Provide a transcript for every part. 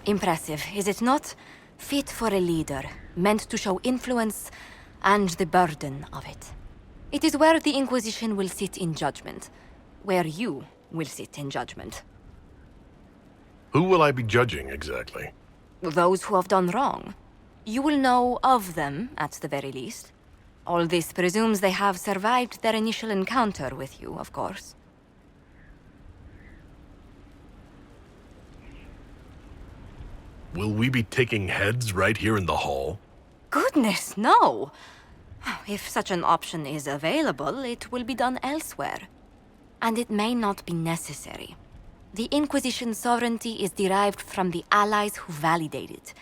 Impressive, is it not? Fit for a leader, meant to show influence and the burden of it. It is where the Inquisition will sit in judgment. Where you will sit in judgment. Who will I be judging, exactly? Those who have done wrong. You will know of them, at the very least. All this presumes they have survived their initial encounter with you, of course. Will we be taking heads right here in the hall? Goodness, no! If such an option is available, it will be done elsewhere. And it may not be necessary. The Inquisition's sovereignty is derived from the allies who validate it.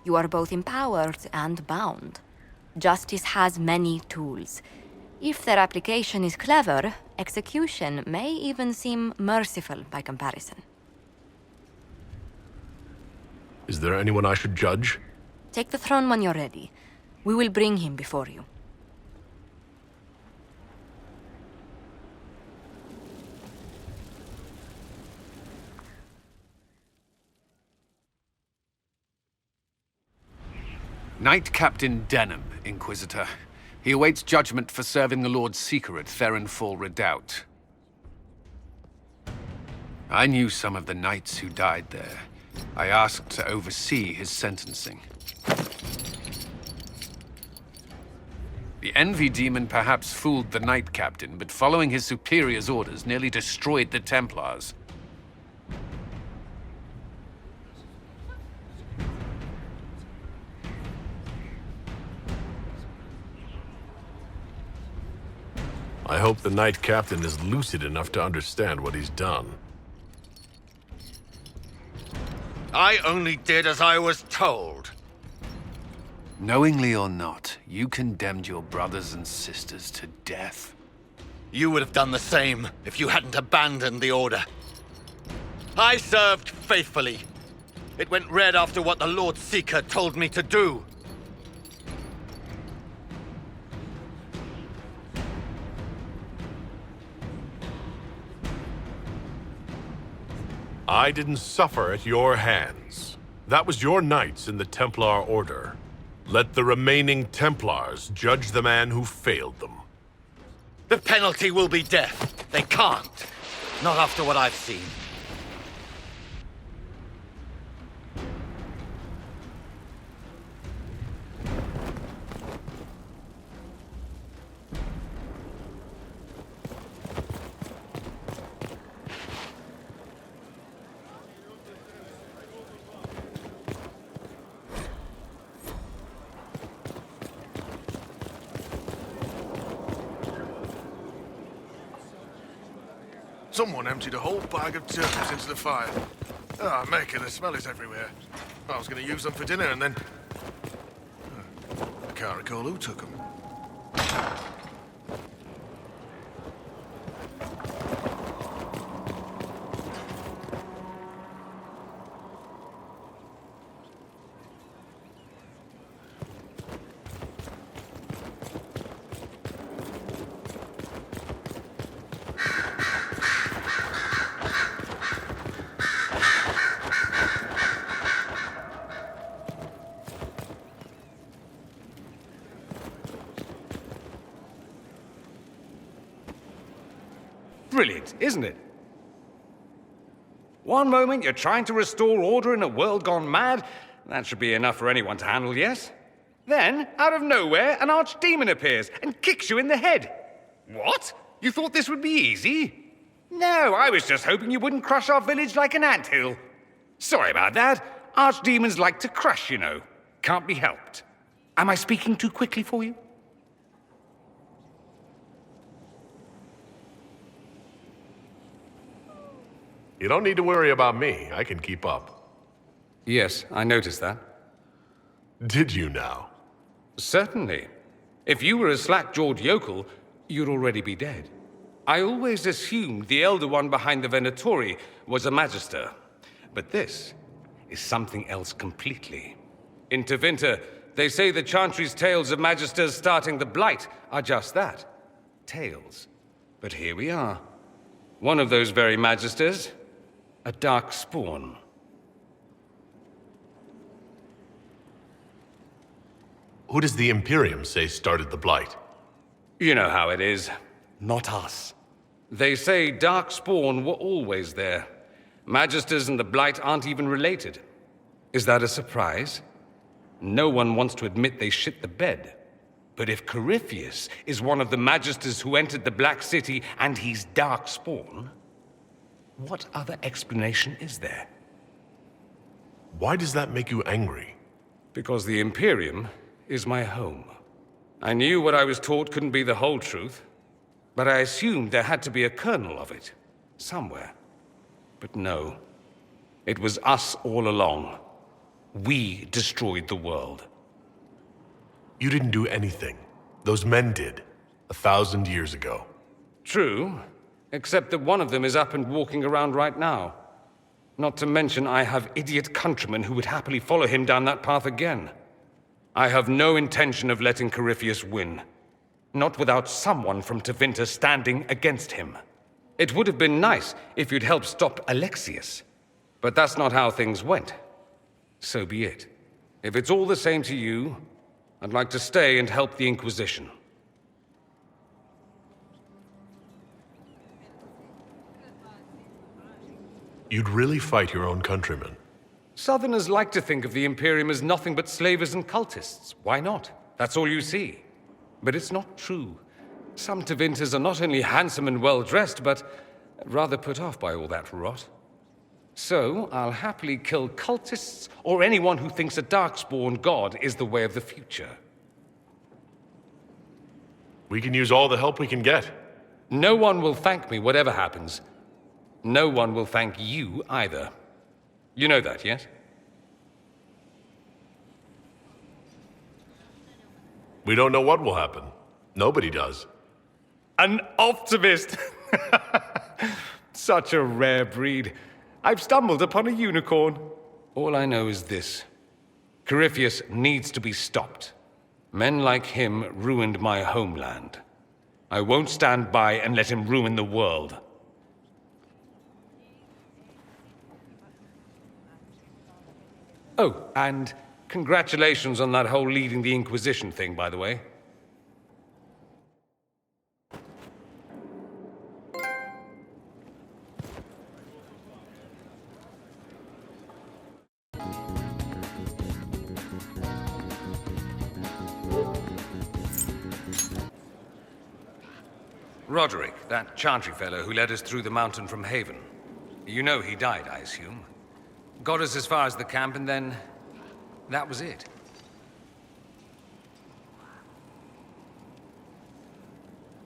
You are both empowered and bound. Justice has many tools. If their application is clever, execution may even seem merciful by comparison. Is there anyone I should judge? Take the throne when you're ready. We will bring him before you. Knight Captain Denham, Inquisitor. He awaits judgment for serving the Lord Seeker at Therenfall Redoubt. I knew some of the knights who died there. I asked to oversee his sentencing. The Envy Demon perhaps fooled the Knight Captain, but following his superior's orders nearly destroyed the Templars. I hope the Knight Captain is lucid enough to understand what he's done. I only did as I was told. Knowingly or not, you condemned your brothers and sisters to death. You would have done the same if you hadn't abandoned the Order. I served faithfully. It went red after what the Lord Seeker told me to do. I didn't suffer at your hands. That was your knights in the Templar Order. Let the remaining Templars judge the man who failed them. The penalty will be death. They can't. Not after what I've seen. Someone emptied a whole bag of turnips into the fire. Ah, making the smell is everywhere. I was going to use them for dinner and then... I can't recall who took them. Brilliant, isn't it? One moment you're trying to restore order in a world gone mad. That should be enough for anyone to handle, yes? Then, out of nowhere, an archdemon appears and kicks you in the head. What? You thought this would be easy? No, I was just hoping you wouldn't crush our village like an anthill. Sorry about that. Archdemons like to crush, you know. Can't be helped. Am I speaking too quickly for you? You don't need to worry about me. I can keep up. Yes, I noticed that. Did you now? Certainly. If you were a slack-jawed yokel, you'd already be dead. I always assumed the Elder One behind the Venatori was a Magister. But this is something else completely. In Tevinter, they say the Chantry's tales of Magisters starting the Blight are just that. Tales. But here we are. One of those very Magisters. A dark spawn. Who does the Imperium say started the Blight? You know how it is. Not us. They say Darkspawn were always there. Magisters and the Blight aren't even related. Is that a surprise? No one wants to admit they shit the bed. But if Corypheus is one of the Magisters who entered the Black City and he's Darkspawn, what other explanation is there? Why does that make you angry? Because the Imperium is my home. I knew what I was taught couldn't be the whole truth, but I assumed there had to be a kernel of it, somewhere. But no, it was us all along. We destroyed the world. You didn't do anything. Those men did, 1,000 years ago. True, except that one of them is up and walking around right now. Not to mention I have idiot countrymen who would happily follow him down that path again. I have no intention of letting Corypheus win. Not without someone from Tevinter standing against him. It would have been nice if you'd helped stop Alexius. But that's not how things went. So be it. If it's all the same to you, I'd like to stay and help the Inquisition. You'd really fight your own countrymen? Southerners like to think of the Imperium as nothing but slavers and cultists. Why not? That's all you see. But it's not true. Some Tevinters are not only handsome and well-dressed, but rather put off by all that rot. So, I'll happily kill cultists or anyone who thinks a Darkspawn god is the way of the future. We can use all the help we can get. No one will thank me, whatever happens. No one will thank you either. You know that, yes? We don't know what will happen. Nobody does. An optimist! Such a rare breed. I've stumbled upon a unicorn. All I know is this. Corypheus needs to be stopped. Men like him ruined my homeland. I won't stand by and let him ruin the world. Oh, and congratulations on that whole leading the Inquisition thing, by the way. Roderick, that Chantry fellow who led us through the mountain from Haven. You know he died, I assume. Got us as far as the camp, and then that was it.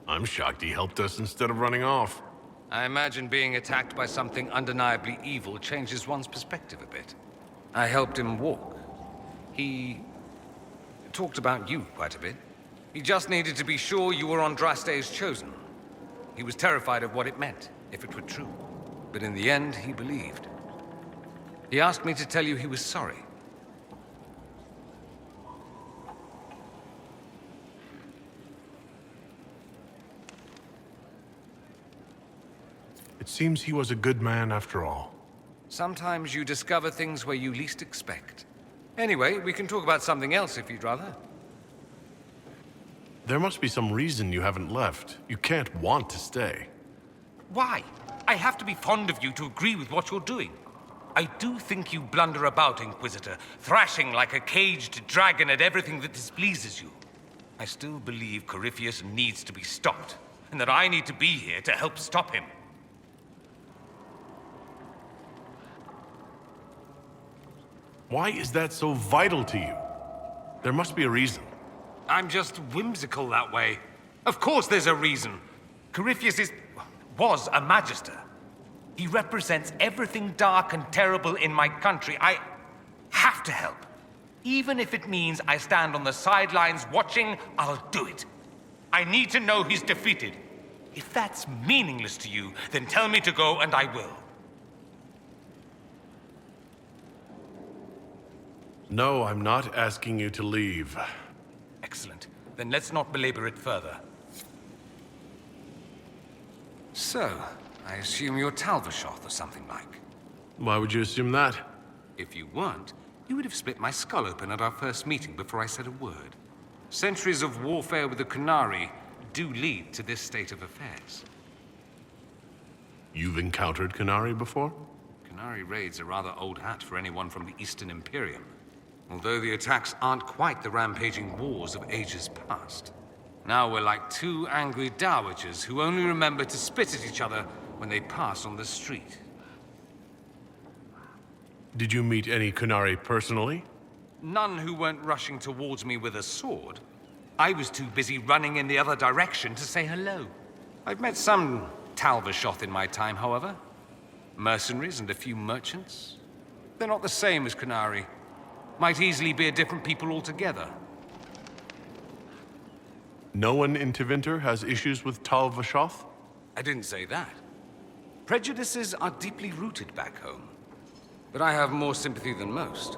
I'm shocked he helped us instead of running off. I imagine being attacked by something undeniably evil changes one's perspective a bit. I helped him walk. He talked about you quite a bit. He just needed to be sure you were on Draste's chosen. He was terrified of what it meant, if it were true. But in the end, he believed. He asked me to tell you he was sorry. It seems he was a good man after all. Sometimes you discover things where you least expect. Anyway, we can talk about something else if you'd rather. There must be some reason you haven't left. You can't want to stay. Why? I have to be fond of you to agree with what you're doing. I do think you blunder about, Inquisitor, thrashing like a caged dragon at everything that displeases you. I still believe Corypheus needs to be stopped, and that I need to be here to help stop him. Why is that so vital to you? There must be a reason. I'm just whimsical that way. Of course there's a reason. Corypheus was a Magister. He represents everything dark and terrible in my country. I have to help. Even if it means I stand on the sidelines watching, I'll do it. I need to know he's defeated. If that's meaningless to you, then tell me to go and I will. No, I'm not asking you to leave. Excellent. Then let's not belabor it further. So, I assume you're Talvashoth or something like. Why would you assume that? If you weren't, you would have split my skull open at our first meeting before I said a word. Centuries of warfare with the Qunari do lead to this state of affairs. You've encountered Qunari before? Qunari raids are rather old hat for anyone from the Eastern Imperium. Although the attacks aren't quite the rampaging wars of ages past. Now we're like two angry dowagers who only remember to spit at each other when they pass on the street. Did you meet any Qunari personally? None who weren't rushing towards me with a sword. I was too busy running in the other direction to say hello. I've met some Talvashoth in my time, however. Mercenaries and a few merchants. They're not the same as Qunari. Might easily be a different people altogether. No one in Tevinter has issues with Tal Vashoth? I didn't say that. Prejudices are deeply rooted back home. But I have more sympathy than most.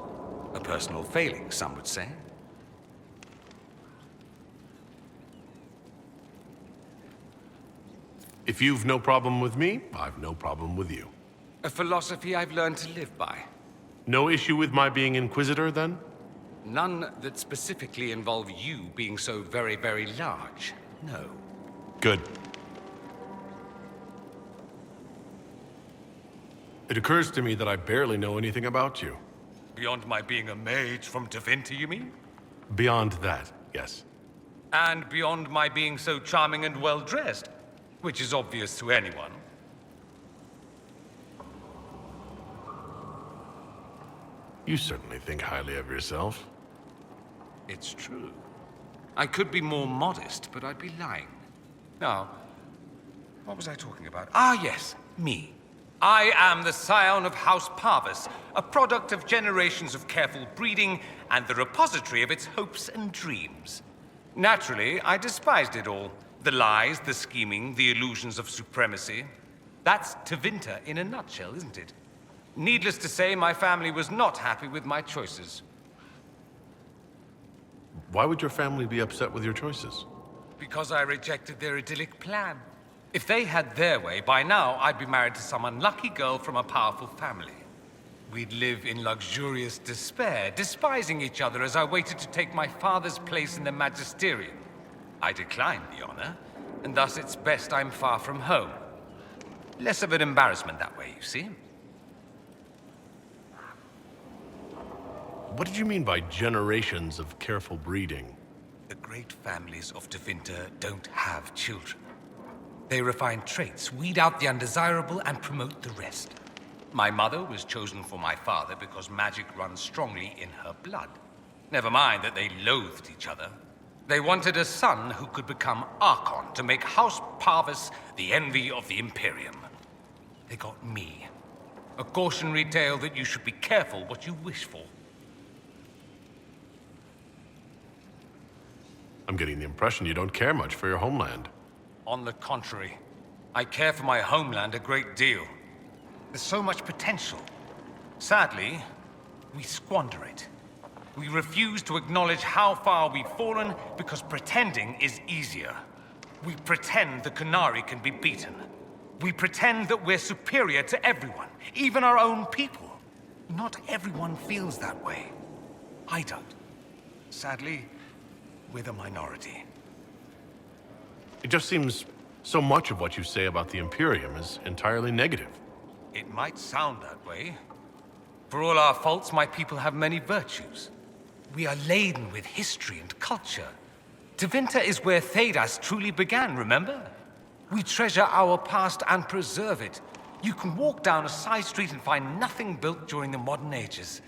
A personal failing, some would say. If you've no problem with me, I've no problem with you. A philosophy I've learned to live by. No issue with my being Inquisitor, then? None that specifically involve you being so very, very large. No. Good. It occurs to me that I barely know anything about you. Beyond my being a mage from Tevinter, you mean? Beyond that, yes. And beyond my being so charming and well-dressed, which is obvious to anyone. You certainly think highly of yourself. It's true. I could be more modest, but I'd be lying. Now, what was I talking about? Ah, yes, me. I am the scion of House Parvis, a product of generations of careful breeding and the repository of its hopes and dreams. Naturally, I despised it all. The lies, the scheming, the illusions of supremacy. That's Tevinter in a nutshell, isn't it? Needless to say, my family was not happy with my choices. Why would your family be upset with your choices? Because I rejected their idyllic plan. If they had their way, by now I'd be married to some unlucky girl from a powerful family. We'd live in luxurious despair, despising each other as I waited to take my father's place in the magisterium. I declined the honor, and thus it's best I'm far from home. Less of an embarrassment that way, you see. What did you mean by generations of careful breeding? The great families of Tevinter don't have children. They refine traits, weed out the undesirable, and promote the rest. My mother was chosen for my father because magic runs strongly in her blood. Never mind that they loathed each other. They wanted a son who could become Archon to make House Parvis the envy of the Imperium. They got me. A cautionary tale that you should be careful what you wish for. I'm getting the impression you don't care much for your homeland. On the contrary, I care for my homeland a great deal. There's so much potential. Sadly, we squander it. We refuse to acknowledge how far we've fallen because pretending is easier. We pretend the Qunari can be beaten. We pretend that we're superior to everyone, even our own people. Not everyone feels that way. I don't. Sadly, we're the minority. It just seems so much of what you say about the Imperium is entirely negative. It might sound that way. For all our faults, my people have many virtues. We are laden with history and culture. Tevinter is where Thedas truly began, remember? We treasure our past and preserve it. You can walk down a side street and find nothing built during the modern ages.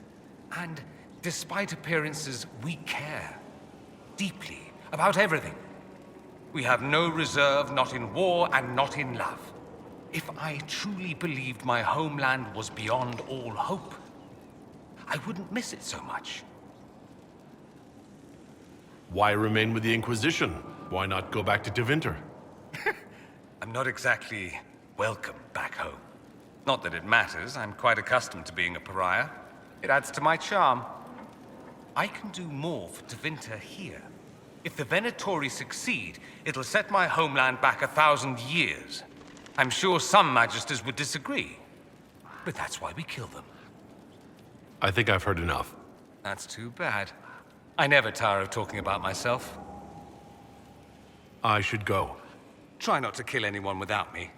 And despite appearances, we care. Deeply, about everything. We have no reserve, not in war and not in love. If I truly believed my homeland was beyond all hope, I wouldn't miss it so much. Why remain with the Inquisition? Why not go back to Tevinter? I'm not exactly welcome back home. Not that it matters, I'm quite accustomed to being a pariah. It adds to my charm. I can do more for Tevinter here. If the Venatori succeed, it'll set my homeland back 1,000 years. I'm sure some magisters would disagree, but that's why we kill them. I think I've heard enough. That's too bad. I never tire of talking about myself. I should go. Try not to kill anyone without me.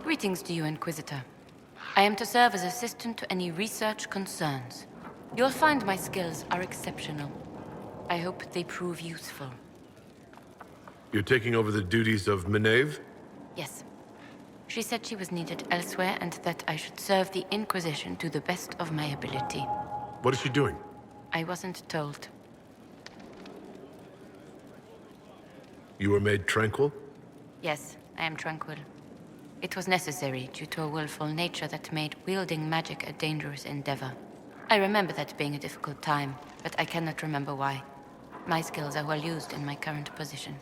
Greetings to you, Inquisitor. I am to serve as assistant to any research concerns. You'll find my skills are exceptional. I hope they prove useful. You're taking over the duties of Meneve? Yes. She said she was needed elsewhere and that I should serve the Inquisition to the best of my ability. What is she doing? I wasn't told. You were made tranquil? Yes, I am tranquil. It was necessary due to a willful nature that made wielding magic a dangerous endeavor. I remember that being a difficult time, but I cannot remember why. My skills are well used in my current position.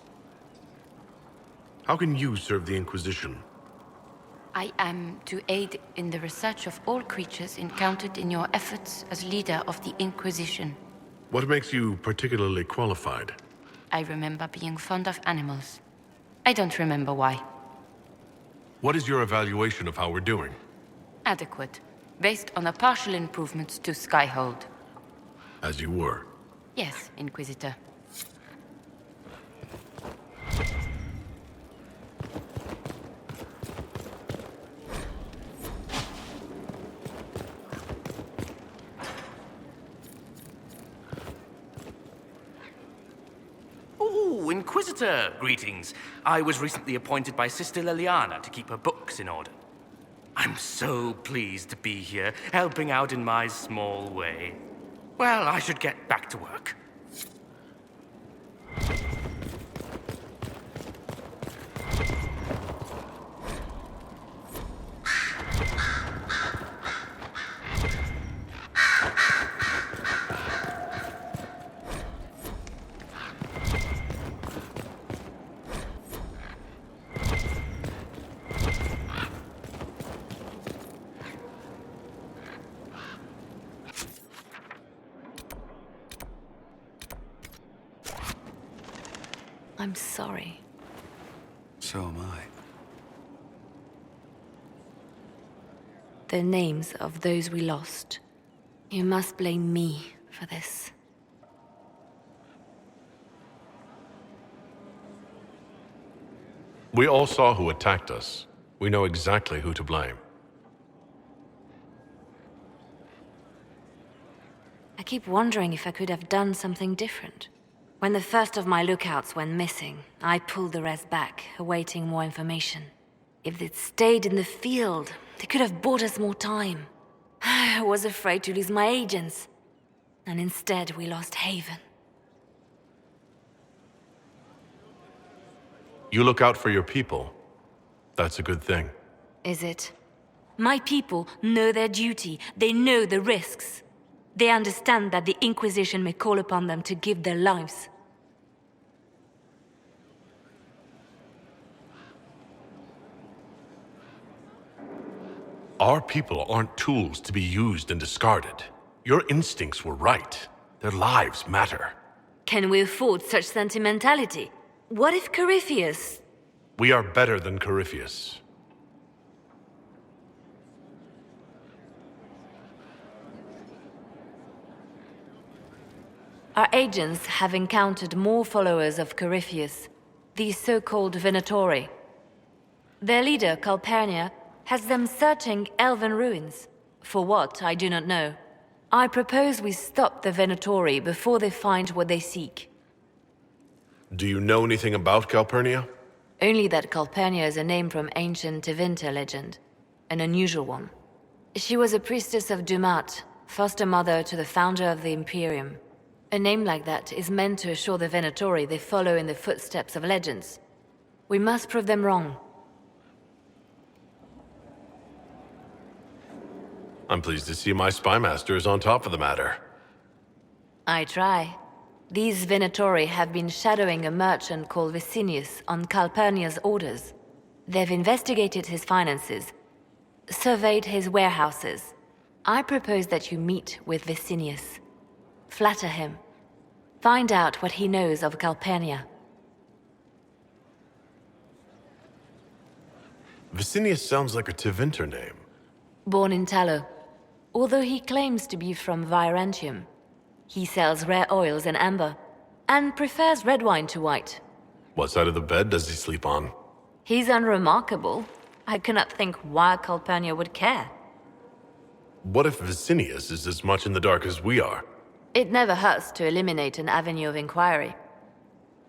How can you serve the Inquisition? I am to aid in the research of all creatures encountered in your efforts as leader of the Inquisition. What makes you particularly qualified? I remember being fond of animals. I don't remember why. What is your evaluation of how we're doing? Adequate, based on the partial improvements to Skyhold. As you were. Yes, Inquisitor. Oh, Inquisitor, greetings. I was recently appointed by Sister Liliana to keep her books in order. I'm so pleased to be here, helping out in my small way. Well, I should get back to work. I'm sorry. So am I. The names of those we lost. You must blame me for this. We all saw who attacked us. We know exactly who to blame. I keep wondering if I could have done something different. When the first of my lookouts went missing, I pulled the rest back, awaiting more information. If they'd stayed in the field, they could have bought us more time. I was afraid to lose my agents. And instead, we lost Haven. You look out for your people. That's a good thing. Is it? My people know their duty. They know the risks. They understand that the Inquisition may call upon them to give their lives. Our people aren't tools to be used and discarded. Your instincts were right. Their lives matter. Can we afford such sentimentality? What if Corypheus... We are better than Corypheus. Our agents have encountered more followers of Corypheus, these so-called Venatori. Their leader, Calpurnia, has them searching elven ruins. For what, I do not know. I propose we stop the Venatori before they find what they seek. Do you know anything about Calpurnia? Only that Calpurnia is a name from ancient Tevinter legend. An unusual one. She was a priestess of Dumat, foster mother to the founder of the Imperium. A name like that is meant to assure the Venatori they follow in the footsteps of legends. We must prove them wrong. I'm pleased to see my spymaster is on top of the matter. I try. These Venatori have been shadowing a merchant called Vicinius on Calpurnia's orders. They've investigated his finances, surveyed his warehouses. I propose that you meet with Vicinius. Flatter him. Find out what he knows of Calpurnia. Vicinius sounds like a Tevinter name. Born in Tallow. Although he claims to be from Virantium, he sells rare oils and amber, and prefers red wine to white. What side of the bed does he sleep on? He's unremarkable. I cannot think why Calpurnia would care. What if Vicinius is as much in the dark as we are? It never hurts to eliminate an avenue of inquiry.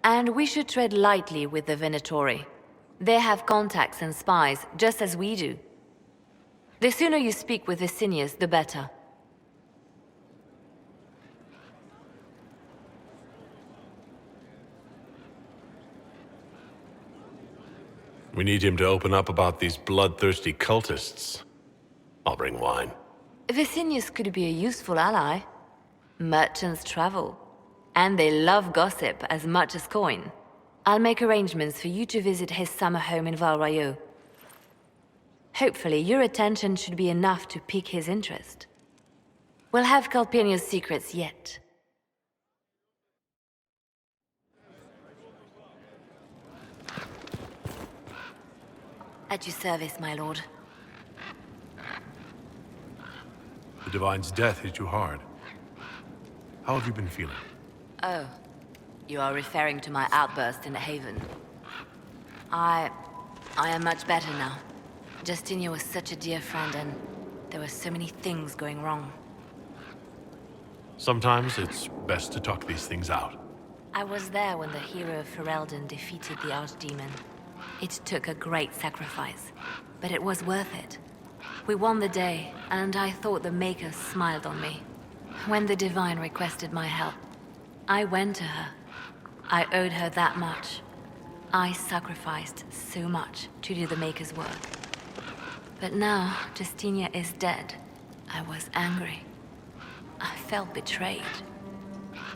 And we should tread lightly with the Venatori. They have contacts and spies, just as we do. The sooner you speak with Vicinius, the better. We need him to open up about these bloodthirsty cultists. I'll bring wine. Vicinius could be a useful ally. Merchants travel, and they love gossip as much as coin. I'll make arrangements for you to visit his summer home in Val Royeaux. Hopefully, your attention should be enough to pique his interest. We'll have Calpurnia's secrets yet. At your service, my lord. The Divine's death hit you hard. How have you been feeling? Oh, you are referring to my outburst in the Haven. I am much better now. Justinia was such a dear friend, and there were so many things going wrong. Sometimes it's best to talk these things out. I was there when the hero of Ferelden defeated the Archdemon. It took a great sacrifice, but it was worth it. We won the day, and I thought the Maker smiled on me. When the Divine requested my help, I went to her. I owed her that much. I sacrificed so much to do the Maker's work. But now, Justinia is dead. I was angry. I felt betrayed.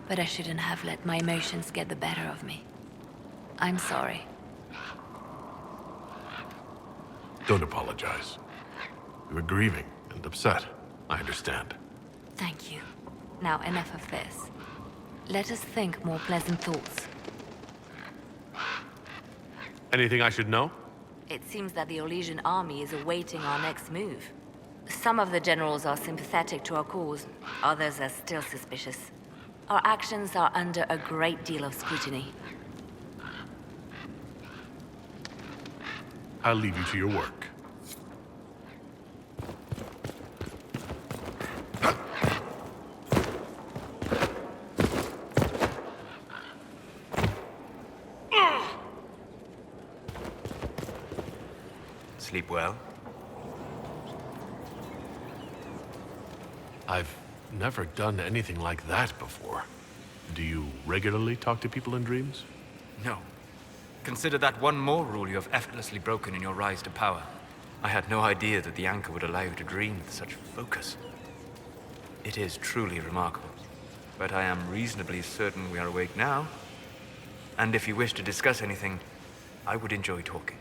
But I shouldn't have let my emotions get the better of me. I'm sorry. Don't apologize. You were grieving and upset. I understand. Thank you. Now enough of this. Let us think more pleasant thoughts. Anything I should know? It seems that the Orlesian army is awaiting our next move. Some of the generals are sympathetic to our cause, others are still suspicious. Our actions are under a great deal of scrutiny. I'll leave you to your work. Sleep well? I've never done anything like that before. Do you regularly talk to people in dreams? No. Consider that one more rule you have effortlessly broken in your rise to power. I had no idea that the anchor would allow you to dream with such focus. It is truly remarkable. But I am reasonably certain we are awake now. And if you wish to discuss anything, I would enjoy talking.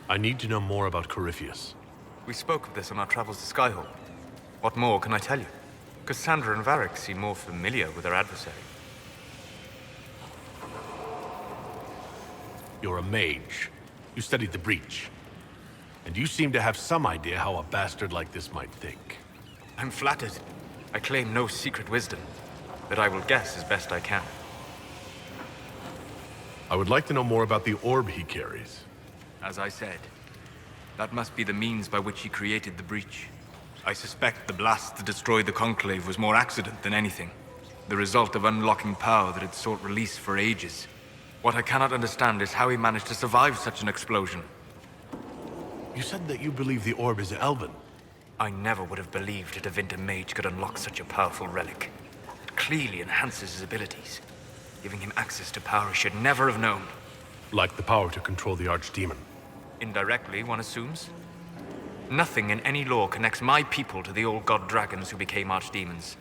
I need to know more about Corypheus. We spoke of this on our travels to Skyhawk. What more can I tell you? Cassandra and Varric seem more familiar with their adversary. You're a mage. You studied the Breach. And you seem to have some idea how a bastard like this might think. I'm flattered. I claim no secret wisdom, but I will guess as best I can. I would like to know more about the orb he carries. As I said, that must be the means by which he created the breach. I suspect the blast that destroyed the Conclave was more accident than anything. The result of unlocking power that had sought release for ages. What I cannot understand is how he managed to survive such an explosion. You said that you believe the orb is Elven. I never would have believed a Tevinter mage could unlock such a powerful relic. It clearly enhances his abilities, giving him access to power he should never have known. Like the power to control the Archdemon. Indirectly, one assumes. Nothing in any law connects my people to the old god dragons who became archdemons.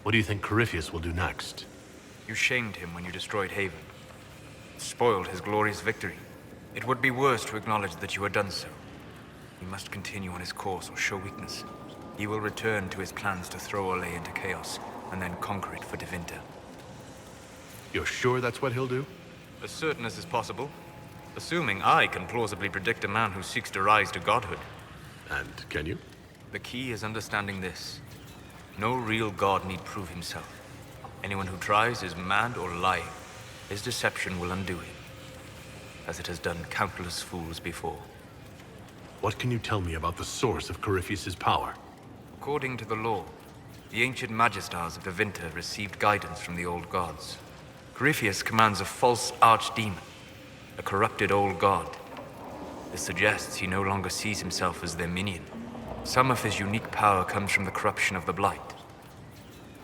What do you think Corypheus will do next? You shamed him when you destroyed Haven. Spoiled his glorious victory. It would be worse to acknowledge that you had done so. He must continue on his course or show weakness. He will return to his plans to throw Orlais into chaos, and then conquer it for Tevinter. You're sure that's what he'll do? As certain as is possible. Assuming I can plausibly predict a man who seeks to rise to godhood. And can you? The key is understanding this. No real god need prove himself. Anyone who tries is mad or lying. His deception will undo him, as it has done countless fools before. What can you tell me about the source of Corypheus's power? According to the law, the ancient Magistars of the Vinter received guidance from the old gods. Corypheus commands a false archdemon, a corrupted old god. This suggests he no longer sees himself as their minion. Some of his unique power comes from the corruption of the Blight.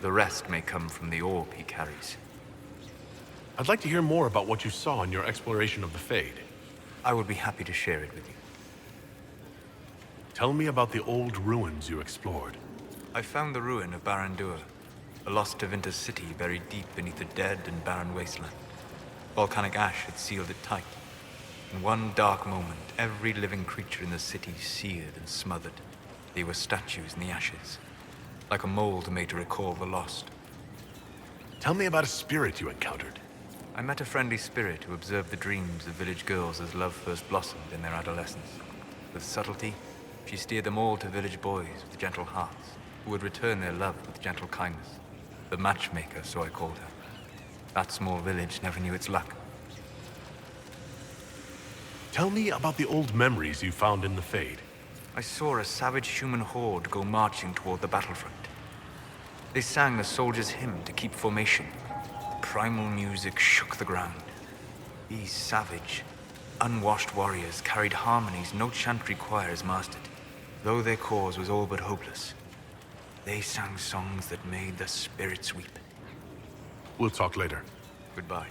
The rest may come from the orb he carries. I'd like to hear more about what you saw in your exploration of the Fade. I would be happy to share it with you. Tell me about the old ruins you explored. I found the ruin of Barandur, a lost Tevinter city buried deep beneath a dead and barren wasteland. Volcanic ash had sealed it tight. In one dark moment, every living creature in the city seared and smothered. They were statues in the ashes, like a mold made to recall the lost. Tell me about a spirit you encountered. I met a friendly spirit who observed the dreams of village girls as love first blossomed in their adolescence. With subtlety, she steered them all to village boys with gentle hearts, who would return their love with gentle kindness. The matchmaker, so I called her. That small village never knew its luck. Tell me about the old memories you found in the Fade. I saw a savage human horde go marching toward the battlefront. They sang a soldier's hymn to keep formation. Primal music shook the ground. These savage, unwashed warriors carried harmonies no chantry choirs mastered, though their cause was all but hopeless. They sang songs that made the spirits weep. We'll talk later. Goodbye.